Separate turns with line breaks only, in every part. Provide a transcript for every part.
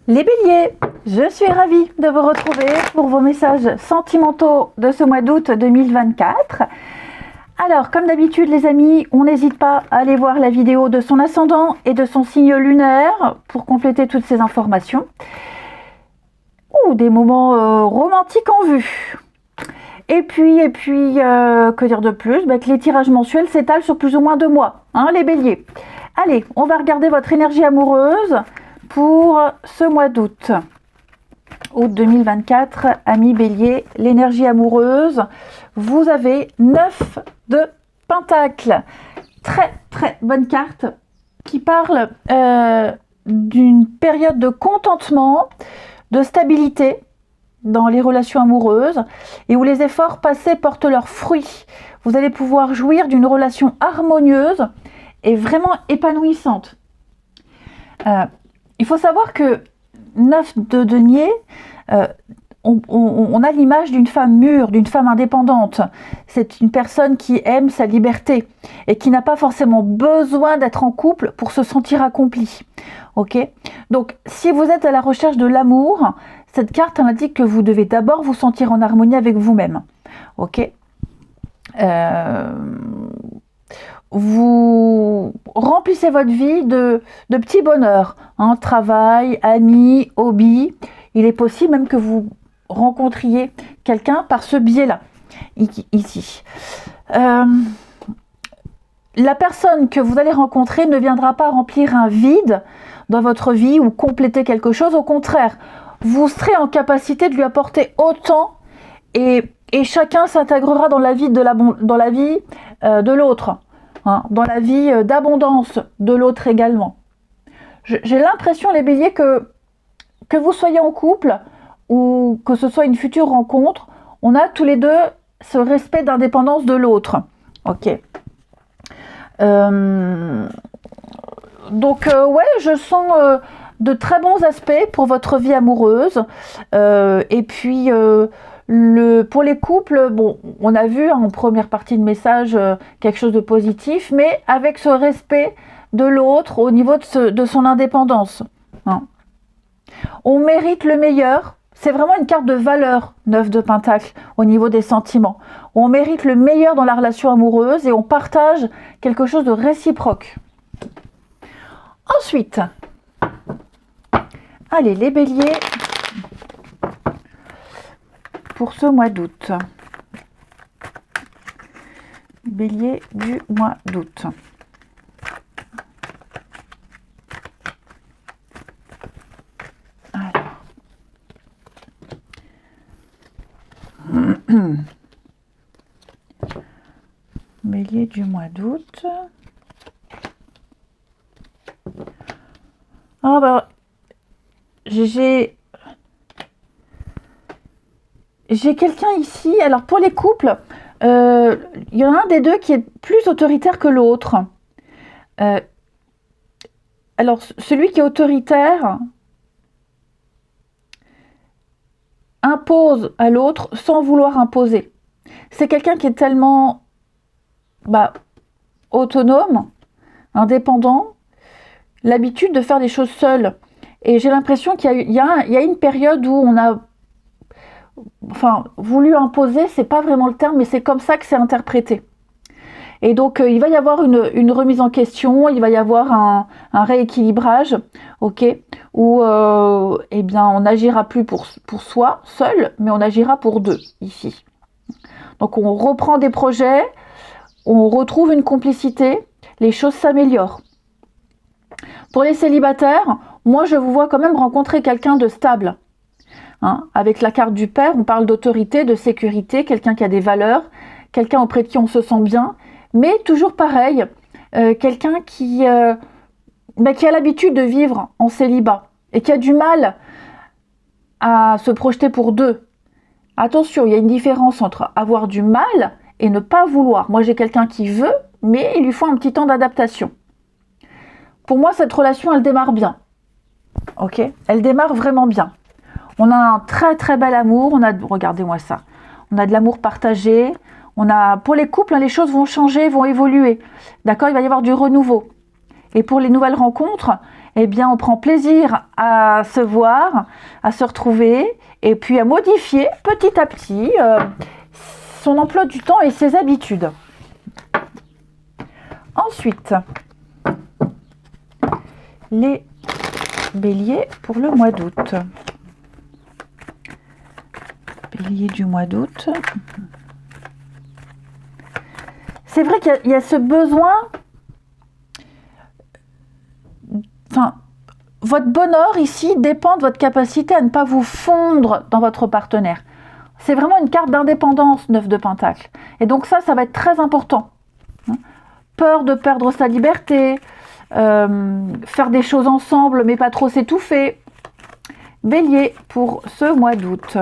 Les béliers, je suis ravie de vous retrouver pour vos messages sentimentaux de ce mois d'août 2024. Alors, comme d'habitude les amis, on n'hésite pas à aller voir la vidéo de son ascendant et de son signe lunaire pour compléter toutes ces informations. Ou des moments romantiques en vue. Et puis, que dire de plus? Que les tirages mensuels s'étalent sur plus ou moins 2 mois, hein, les béliers. Allez, on va regarder votre énergie amoureuse pour ce mois d'août. Août 2024, amis béliers, l'énergie amoureuse, vous avez 9 de Pentacles. Très très bonne carte qui parle d'une période de contentement, de stabilité dans les relations amoureuses et où les efforts passés portent leurs fruits. Vous allez pouvoir jouir d'une relation harmonieuse et vraiment épanouissante. Il faut savoir que 9 de denier, on a l'image d'une femme mûre, d'une femme indépendante. C'est une personne qui aime sa liberté et qui n'a pas forcément besoin d'être en couple pour se sentir accomplie. Ok? Donc, si vous êtes à la recherche de l'amour, cette carte indique que vous devez d'abord vous sentir en harmonie avec vous-même. Ok? Vous remplissez votre vie de petits bonheurs, hein, travail, amis, hobby. Il est possible même que vous rencontriez quelqu'un par ce biais-là, ici. La personne que vous allez rencontrer ne viendra pas remplir un vide dans votre vie ou compléter quelque chose. Au contraire, vous serez en capacité de lui apporter autant et chacun s'intégrera dans la vie de l'autre. Hein, dans la vie d'abondance de l'autre également. J'ai l'impression, les béliers, que vous soyez en couple ou que ce soit une future rencontre, on a tous les deux ce respect d'indépendance de l'autre. Ok. Donc, ouais, je sens de très bons aspects pour votre vie amoureuse. Et puis... pour les couples, bon, on a vu en première partie de message quelque chose de positif, mais avec ce respect de l'autre au niveau de son indépendance. Hein. On mérite le meilleur. C'est vraiment une carte de valeur, 9 de Pentacle, au niveau des sentiments. On mérite le meilleur dans la relation amoureuse et on partage quelque chose de réciproque. Ensuite, allez, les béliers... pour ce mois d'août. Bélier du mois d'août. Alors. Bélier du mois d'août. Ah bah, j'ai quelqu'un ici, alors pour les couples, il y en a un des deux qui est plus autoritaire que l'autre. Alors celui qui est autoritaire impose à l'autre sans vouloir imposer. C'est quelqu'un qui est tellement autonome, indépendant, l'habitude de faire des choses seul. Et j'ai l'impression qu'il y a une période où on a voulu imposer, c'est pas vraiment le terme, mais c'est comme ça que c'est interprété. Et donc, il va y avoir une remise en question, il va y avoir un rééquilibrage, ok, où on n'agira plus pour soi, seul, mais on agira pour deux, ici. Donc, on reprend des projets, on retrouve une complicité, les choses s'améliorent. Pour les célibataires, moi, je vous vois quand même rencontrer quelqu'un de stable. Hein, avec la carte du père, on parle d'autorité, de sécurité, quelqu'un qui a des valeurs, quelqu'un auprès de qui on se sent bien, mais toujours pareil, quelqu'un qui a l'habitude de vivre en célibat et qui a du mal à se projeter pour deux. Attention, il y a une différence entre avoir du mal et ne pas vouloir. Moi, j'ai quelqu'un qui veut, mais il lui faut un petit temps d'adaptation. Pour moi, cette relation, elle démarre bien. Ok ? Elle démarre vraiment bien. On a un très très bel amour, regardez-moi ça, on a de l'amour partagé, pour les couples, les choses vont changer, vont évoluer, d'accord, il va y avoir du renouveau. Et pour les nouvelles rencontres, eh bien, on prend plaisir à se voir, à se retrouver, et puis à modifier petit à petit son emploi du temps et ses habitudes. Ensuite, les béliers pour le mois d'août. Bélier du mois d'août. C'est vrai qu'il y a ce besoin, enfin, votre bonheur ici dépend de votre capacité à ne pas vous fondre dans votre partenaire. C'est vraiment une carte d'indépendance, 9 de Pentacle. Et donc ça va être très important. Peur de perdre sa liberté, faire des choses ensemble mais pas trop s'étouffer. Bélier pour ce mois d'août.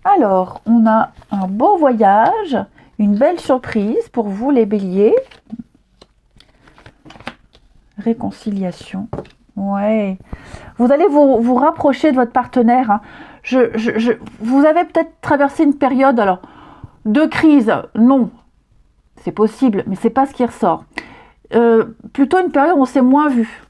Alors, on a un beau voyage, une belle surprise pour vous les béliers. Réconciliation. Ouais. Vous allez vous rapprocher de votre partenaire. Hein. Vous avez peut-être traversé une période de crise. Non, c'est possible, mais c'est pas ce qui ressort. Plutôt une période où on s'est moins vu.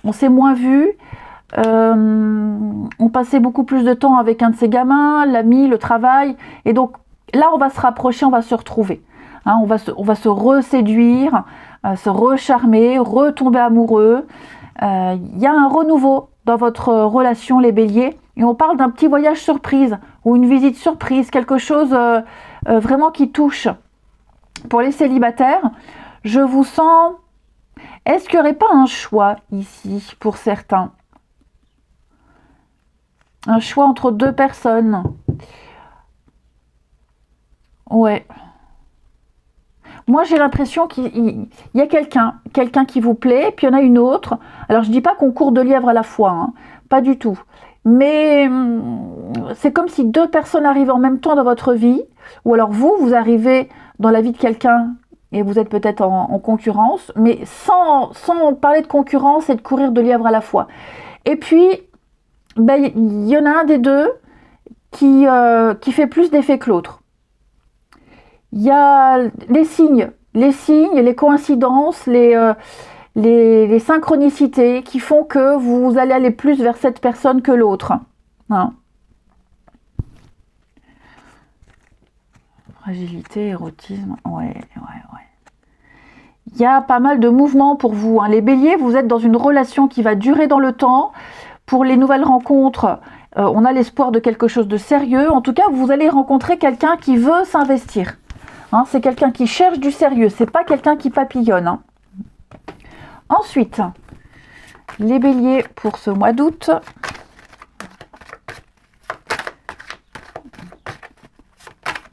On s'est moins vu. On passait beaucoup plus de temps avec un de ses gamins, l'ami, le travail. Et donc là, on va se rapprocher, on va se retrouver. Hein, on va se reséduire, se recharmer, retomber amoureux. Il y a un renouveau dans votre relation, les béliers. Et on parle d'un petit voyage surprise ou une visite surprise, quelque chose vraiment qui touche. Pour les célibataires, je vous sens... Est-ce qu'il n'y aurait pas un choix ici pour certains ? Un choix entre deux personnes. Ouais. Moi, j'ai l'impression qu'il y a quelqu'un qui vous plaît, puis il y en a une autre. Alors, je ne dis pas qu'on court deux lièvres à la fois, hein, pas du tout. Mais c'est comme si deux personnes arrivaient en même temps dans votre vie, ou alors vous arrivez dans la vie de quelqu'un et vous êtes peut-être en concurrence, mais sans parler de concurrence et de courir deux lièvres à la fois. Et puis, il y en a un des deux qui fait plus d'effet que l'autre. Il y a les signes, les coïncidences, les synchronicités qui font que vous allez aller plus vers cette personne que l'autre. Hein. Fragilité, érotisme, ouais. Il y a pas mal de mouvements pour vous. Hein. Les béliers, vous êtes dans une relation qui va durer dans le temps. Pour les nouvelles rencontres, on a l'espoir de quelque chose de sérieux. En tout cas, vous allez rencontrer quelqu'un qui veut s'investir. Hein, c'est quelqu'un qui cherche du sérieux. C'est pas quelqu'un qui papillonne. Hein. Ensuite, les béliers pour ce mois d'août.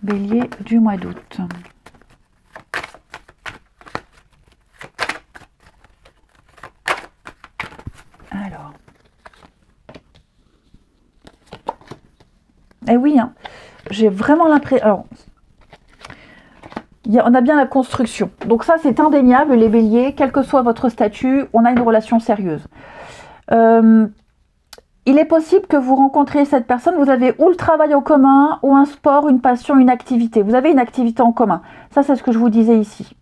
Bélier du mois d'août. Alors. Eh oui, hein, j'ai vraiment l'impression... Alors, on a bien la construction. Donc ça, c'est indéniable, les béliers, quel que soit votre statut, on a une relation sérieuse. Il est possible que vous rencontriez cette personne, vous avez ou le travail en commun, ou un sport, une passion, une activité. Vous avez une activité en commun. Ça, c'est ce que je vous disais ici.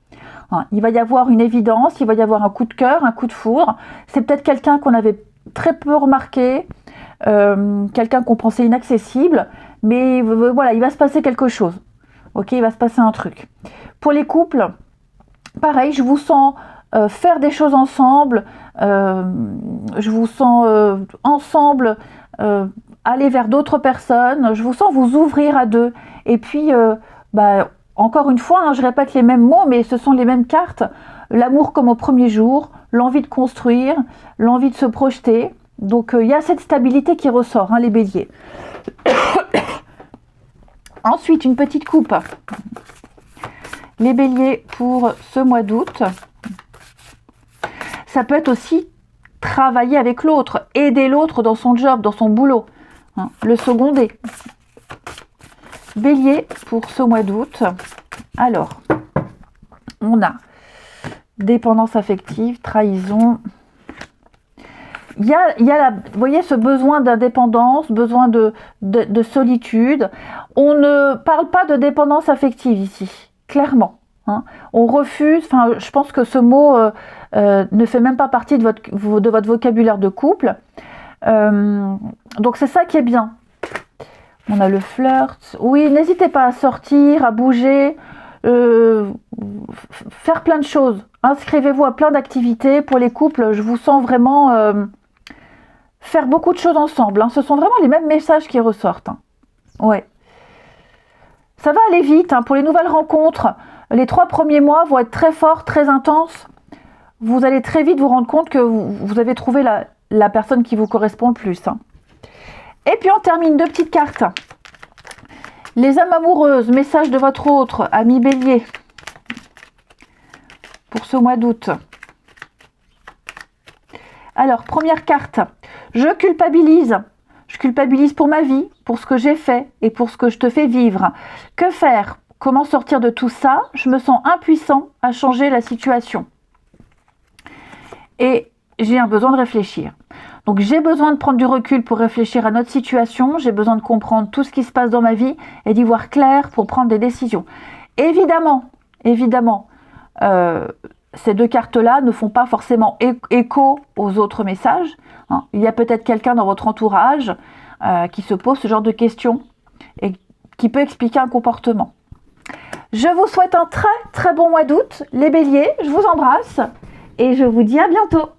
Hein, il va y avoir une évidence, il va y avoir un coup de cœur, un coup de foudre. C'est peut-être quelqu'un qu'on avait très peu remarqué, quelqu'un qu'on pensait inaccessible, mais voilà, il va se passer quelque chose. Ok, il va se passer un truc. Pour les couples, pareil, je vous sens faire des choses ensemble, je vous sens ensemble aller vers d'autres personnes, je vous sens vous ouvrir à deux. Et puis, encore une fois, hein, je répète les mêmes mots, mais ce sont les mêmes cartes. L'amour comme au premier jour, l'envie de construire, l'envie de se projeter. Donc, il y a cette stabilité qui ressort, hein, les béliers. Ensuite, une petite coupe. Les béliers pour ce mois d'août. Ça peut être aussi travailler avec l'autre, aider l'autre dans son job, dans son boulot, hein, le seconder. Bélier pour ce mois d'août. Alors, on a dépendance affective, trahison. Il y a vous voyez, ce besoin d'indépendance, besoin de solitude. On ne parle pas de dépendance affective ici, clairement. Hein. On refuse, enfin, je pense que ce mot ne fait même pas partie de votre vocabulaire de couple. Donc c'est ça qui est bien. On a le flirt. Oui, n'hésitez pas à sortir, à bouger, faire plein de choses. Inscrivez-vous à plein d'activités. Pour les couples, je vous sens vraiment faire beaucoup de choses ensemble. Hein. Ce sont vraiment les mêmes messages qui ressortent. Hein. Ouais. Ça va aller vite. Hein. Pour les nouvelles rencontres, les 3 premiers mois vont être très forts, très intenses. Vous allez très vite vous rendre compte que vous avez trouvé la personne qui vous correspond le plus. Hein. Et puis on termine 2 petites cartes. Les âmes amoureuses, message de votre autre, ami Bélier, pour ce mois d'août. Alors, première carte, je culpabilise. Je culpabilise pour ma vie, pour ce que j'ai fait et pour ce que je te fais vivre. Que faire? Comment sortir de tout ça? Je me sens impuissant à changer la situation. Et j'ai un besoin de réfléchir. Donc j'ai besoin de prendre du recul pour réfléchir à notre situation, j'ai besoin de comprendre tout ce qui se passe dans ma vie et d'y voir clair pour prendre des décisions. Évidemment, ces 2 cartes-là ne font pas forcément écho aux autres messages. Hein. Il y a peut-être quelqu'un dans votre entourage qui se pose ce genre de questions et qui peut expliquer un comportement. Je vous souhaite un très très bon mois d'août, les béliers, je vous embrasse et je vous dis à bientôt.